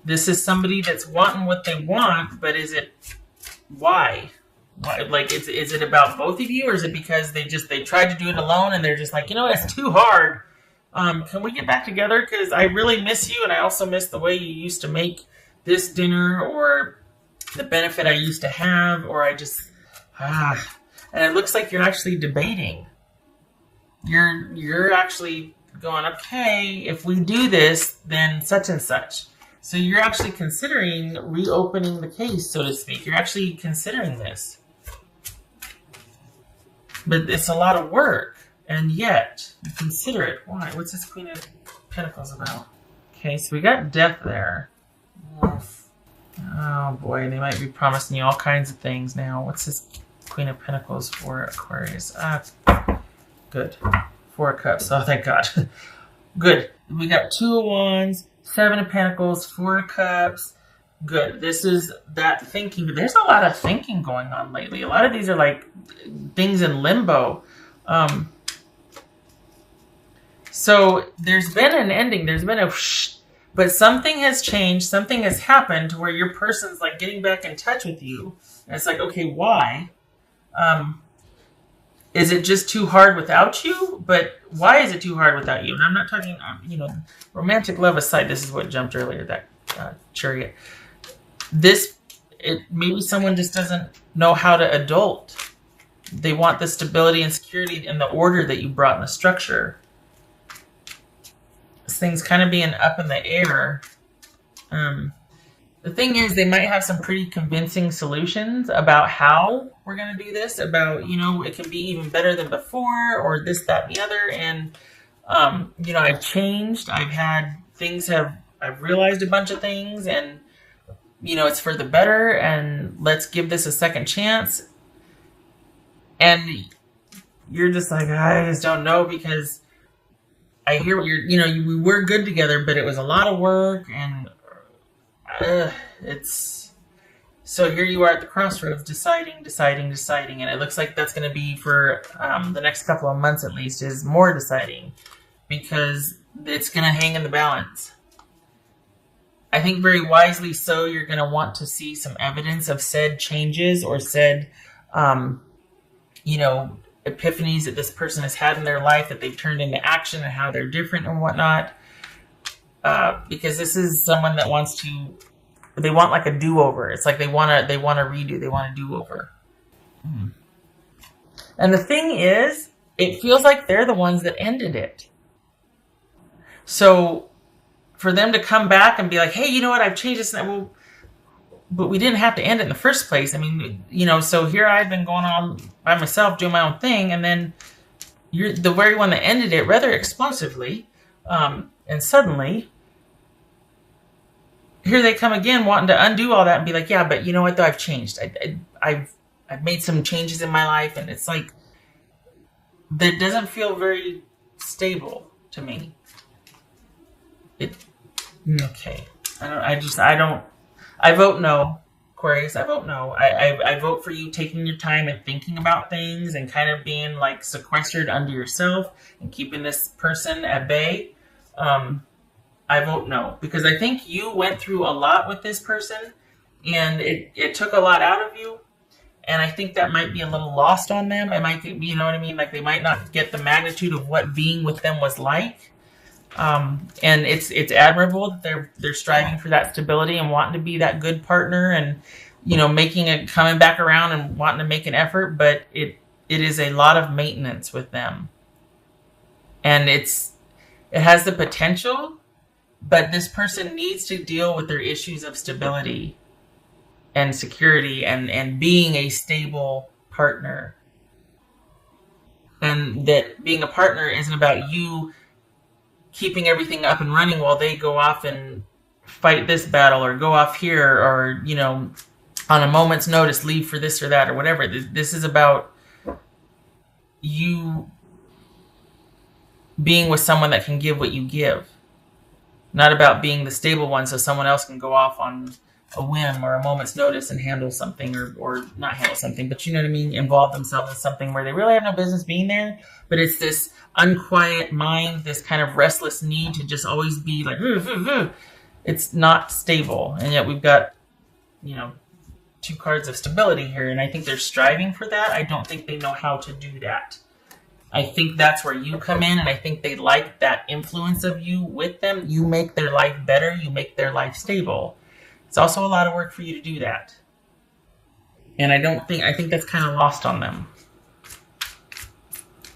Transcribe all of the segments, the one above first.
this is somebody that's wanting what they want, but is it why? Like, is it about both of you, or is it because they tried to do it alone and they're just like, it's too hard. Can we get back together? Because I really miss you, and I also miss the way you used to make this dinner, or the benefit I used to have, or I just and it looks like you're actually debating. You're actually going, okay, if we do this, then such and such. So you're actually considering reopening the case, so to speak. You're actually considering this. But it's a lot of work, and yet you consider it. Why? What's this Queen of Pentacles about? Okay, so we got death there. Oh boy, they might be promising you all kinds of things now. What's this Queen of Pentacles for Aquarius? Good. 4 of Cups. Oh, thank God. Good. We got 2 of Wands, 7 of Pentacles, 4 of Cups. Good. This is that thinking. There's a lot of thinking going on lately. A lot of these are like things in limbo. So there's been an ending. There's been a but something has changed. Something has happened to where your person's like getting back in touch with you. And it's like, okay, why? Is it just too hard without you? But why is it too hard without you? And I'm not talking, romantic love aside. This is what jumped earlier, that Chariot. Maybe someone just doesn't know how to adult. They want the stability and security and the order that you brought in the structure. This thing's kind of being up in the air. The thing is, they might have some pretty convincing solutions about how we're going to do this, about, it can be even better than before, or this, that, and the other. And, I've changed. I've realized a bunch of things, and, it's for the better, and let's give this a second chance. And you're just like, I just don't know, because I hear what we were good together, but it was a lot of work, and so here you are at the crossroads, deciding, and it looks like that's going to be for the next couple of months at least, is more deciding, because it's going to hang in the balance. I think very wisely so, you're going to want to see some evidence of said changes, or said, epiphanies that this person has had in their life that they've turned into action, and how they're different and whatnot. Because this is someone that they want like a do-over. It's like they want to redo. They want a do-over. And the thing is, it feels like they're the ones that ended it. So for them to come back and be like, hey, you know what? I've changed this. Well, but we didn't have to end it in the first place. I mean, so here I've been going on by myself, doing my own thing. And then you're the very one that ended it rather explosively. And suddenly, here they come again, wanting to undo all that and be like, yeah, but you know what, though? I've changed. I've made some changes in my life, and it's like, that doesn't feel very stable to me. Okay. I vote no, Aquarius. I vote no. I vote for you taking your time and thinking about things, and kind of being like sequestered unto yourself and keeping this person at bay. I vote no, because I think you went through a lot with this person, and it took a lot out of you. And I think that might be a little lost on them. It might be, you know what I mean? Like, they might not get the magnitude of what being with them was like. And it's admirable that they're striving for that stability and wanting to be that good partner, and, coming back around and wanting to make an effort. But it is a lot of maintenance with them. And it has the potential, but this person needs to deal with their issues of stability and security, and being a stable partner. And that being a partner isn't about you keeping everything up and running while they go off and fight this battle, or go off here, or, on a moment's notice leave for this or that or whatever. This is about you being with someone that can give what you give. Not about being the stable one so someone else can go off on a whim or a moment's notice and handle something, or not handle something, but you know what I mean, involve themselves in something where they really have no business being there. But it's this unquiet mind, this kind of restless need to just always be like, it's not stable. And yet we've got, you know, 2 cards of stability here, and I think they're striving for that. I don't think they know how to do that. I think that's where you come in, and I think they like that influence of you with them. You make their life better. You make their life stable. It's also a lot of work for you to do that. And I think that's kind of lost on them.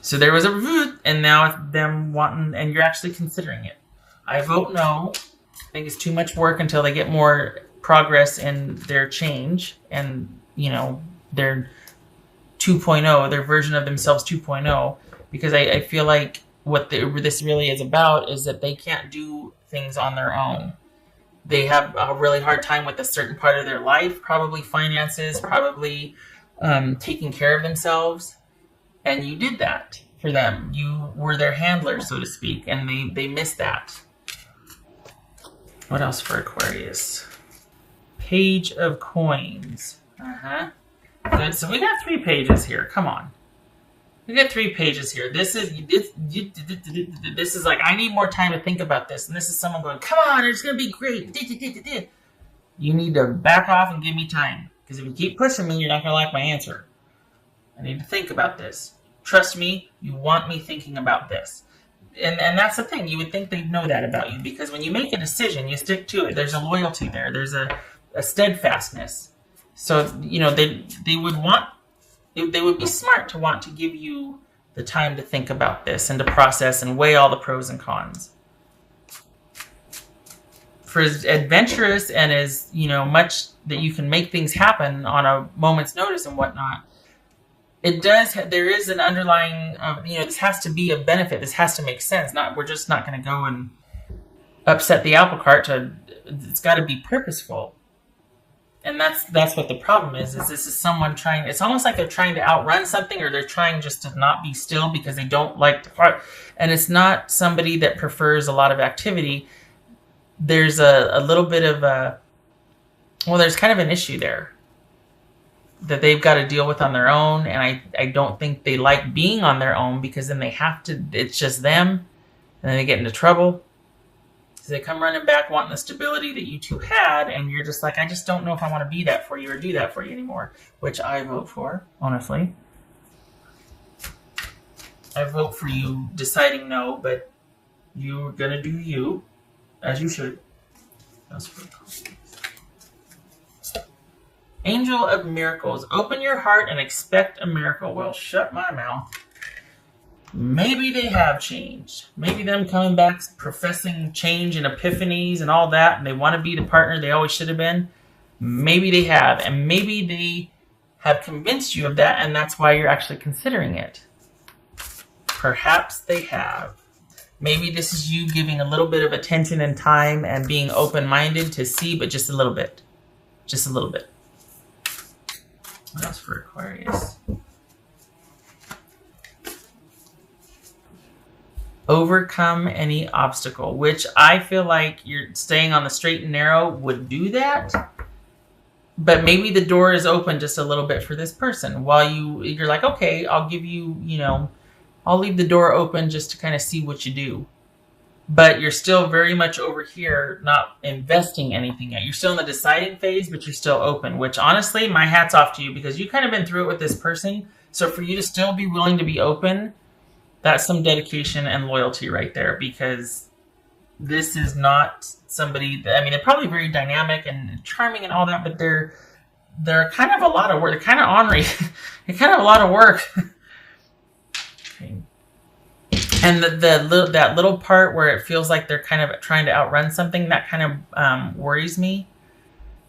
So there was a root, and now it's them wanting, and you're actually considering it. I vote no. I think it's too much work until they get more progress in their change and, you know, their 2.0, their version of themselves 2.0, because I feel like what this really is about is that they can't do things on their own. They have a really hard time with a certain part of their life, probably finances, probably taking care of themselves, and you did that for them. You were their handler, so to speak, and they missed that. What else for Aquarius? Page of Coins. Good. So we got 3 pages here. Come on. We got 3 pages here. This is like, I need more time to think about this. And this is someone going, come on, it's going to be great. You need to back off and give me time. Because if you keep pushing me, you're not going to like my answer. I need to think about this. Trust me, you want me thinking about this. And that's the thing. You would think they'd know that about you. Because when you make a decision, you stick to it. There's a loyalty there. There's a steadfastness. So, you know, they would be smart to want to give you the time to think about this and to process and weigh all the pros and cons. For as adventurous and as, you know, much that you can make things happen on a moment's notice and whatnot, there is an underlying, you know, this has to be a benefit. This has to make sense. We're just not going to go and upset the apple cart. It's got to be purposeful. And that's what the problem is this is someone trying, it's almost like they're trying to outrun something, or they're trying just to not be still because they don't like the part. And it's not somebody that prefers a lot of activity. There's a little bit of there's kind of an issue there that they've got to deal with on their own. And I don't think they like being on their own, because then they have to, it's just them, and then they get into trouble. So they come running back wanting the stability that you two had, and you're just like, I just don't know if I want to be that for you or do that for you anymore, which I vote for, honestly. I vote for you deciding no, but you're going to do you, as you should. That's pretty cool. Angel of Miracles. Open your heart and expect a miracle. Well, shut my mouth. Maybe they have changed. Maybe them coming back professing change and epiphanies and all that, and they want to be the partner they always should have been. Maybe they have, and maybe they have convinced you of that, and that's why you're actually considering it. Perhaps they have. Maybe this is you giving a little bit of attention and time and being open-minded to see, but just a little bit. Just a little bit. What else for Aquarius? Overcome any obstacle, which I feel like you're staying on the straight and narrow would do that. But maybe the door is open just a little bit for this person. While you're like, okay, I'll give you, I'll leave the door open just to kind of see what you do. But you're still very much over here, not investing anything yet. You're still in the deciding phase, but you're still open, which honestly, my hat's off to you, because you kind of been through it with this person. So for you to still be willing to be open, that's some dedication and loyalty right there, because this is not somebody that, they're probably very dynamic and charming and all that, but they're kind of a lot of work. They're kind of ornery. They're kind of a lot of work. Okay. And that little part where it feels like they're kind of trying to outrun something, that kind of worries me.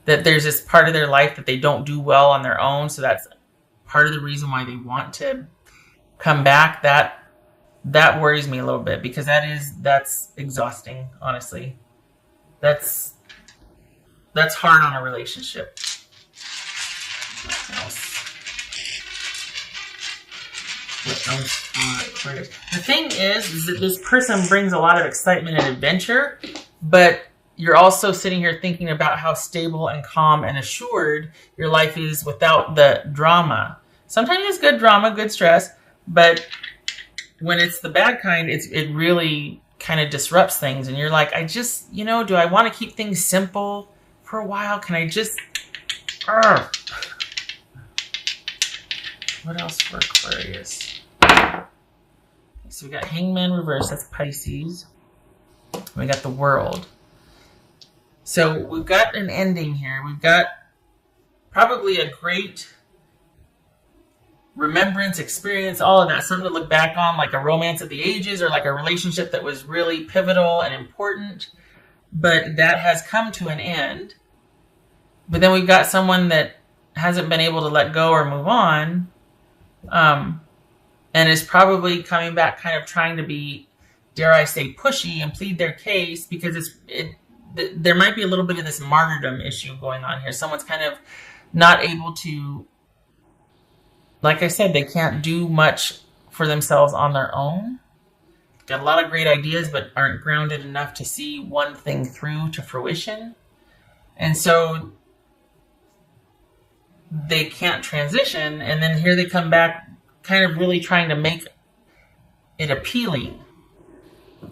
That there's this part of their life that they don't do well on their own, so that's part of the reason why they want to come back. That worries me a little bit, because that's exhausting, honestly. That's hard on a relationship. What else? The thing is that this person brings a lot of excitement and adventure, but you're also sitting here thinking about how stable and calm and assured your life is without the drama. Sometimes it's good drama, good stress, but when it's the bad kind, it really kind of disrupts things, and you're like, I just, do I want to keep things simple for a while? Can I just... What else for Aquarius? So we got Hangman reverse, that's Pisces. We got the World. So we've got an ending here. We've got probably a great remembrance, experience, all of that. Something to look back on, like a romance of the ages or like a relationship that was really pivotal and important. But that has come to an end. But then we've got someone that hasn't been able to let go or move on. And is probably coming back kind of trying to be, dare I say, pushy and plead their case, because there might be a little bit of this martyrdom issue going on here. Someone's kind of not able to, like I said, they can't do much for themselves on their own. Got a lot of great ideas, but aren't grounded enough to see one thing through to fruition. And so they can't transition, and then here they come back kind of really trying to make it appealing,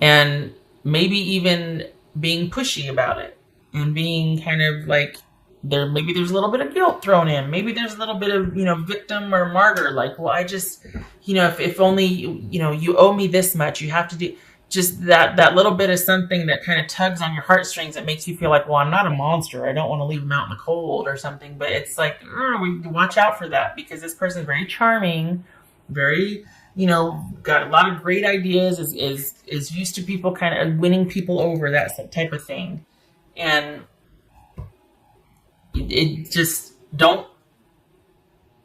and maybe even being pushy about it, and being kind of like, maybe there's a little bit of guilt thrown in, maybe there's a little bit of victim or martyr, like, well, I just if only you owe me this much, you have to do, just that little bit of something that kind of tugs on your heartstrings, that makes you feel like, well, I'm not a monster, I don't want to leave him out in the cold or something. But it's like, we watch out for that, because this person's very charming, very, got a lot of great ideas, is used to people kind of winning people over, that type of thing. And it just, don't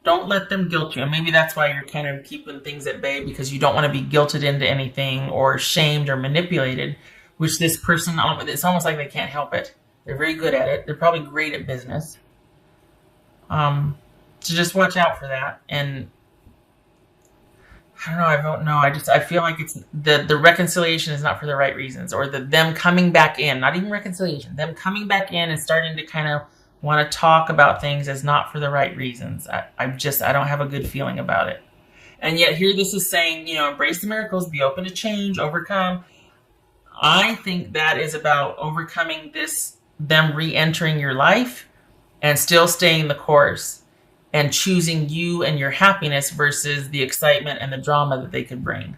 let them guilt you. And maybe that's why you're kind of keeping things at bay, because you don't want to be guilted into anything or shamed or manipulated, which this person, it's almost like they can't help it. They're very good at it. They're probably great at business. So just watch out for that. And I don't know. I feel like it's the reconciliation is not for the right reasons, or them coming back in, not even reconciliation, them coming back in and starting to kind of want to talk about things is not for the right reasons. I don't have a good feeling about it. And yet here this is saying, embrace the miracles, be open to change, overcome. I think that is about overcoming them re-entering your life and still staying the course and choosing you and your happiness versus the excitement and the drama that they could bring.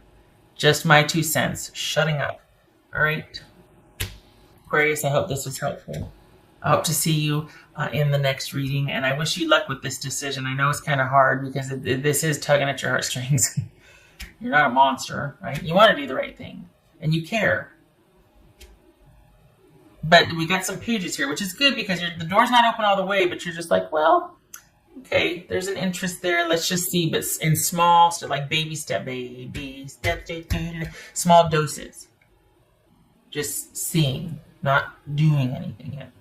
Just my 2 cents. Shutting up. All right. Aquarius, I hope this was helpful. I hope to see you in the next reading, and I wish you luck with this decision. I know it's kind of hard, because this is tugging at your heartstrings. You're not a monster, right? You want to do the right thing, and you care. But we got some pages here, which is good, because the door's not open all the way, but you're just like, well, okay, there's an interest there. Let's just see, but in small, like baby step, small doses. Just seeing, not doing anything yet.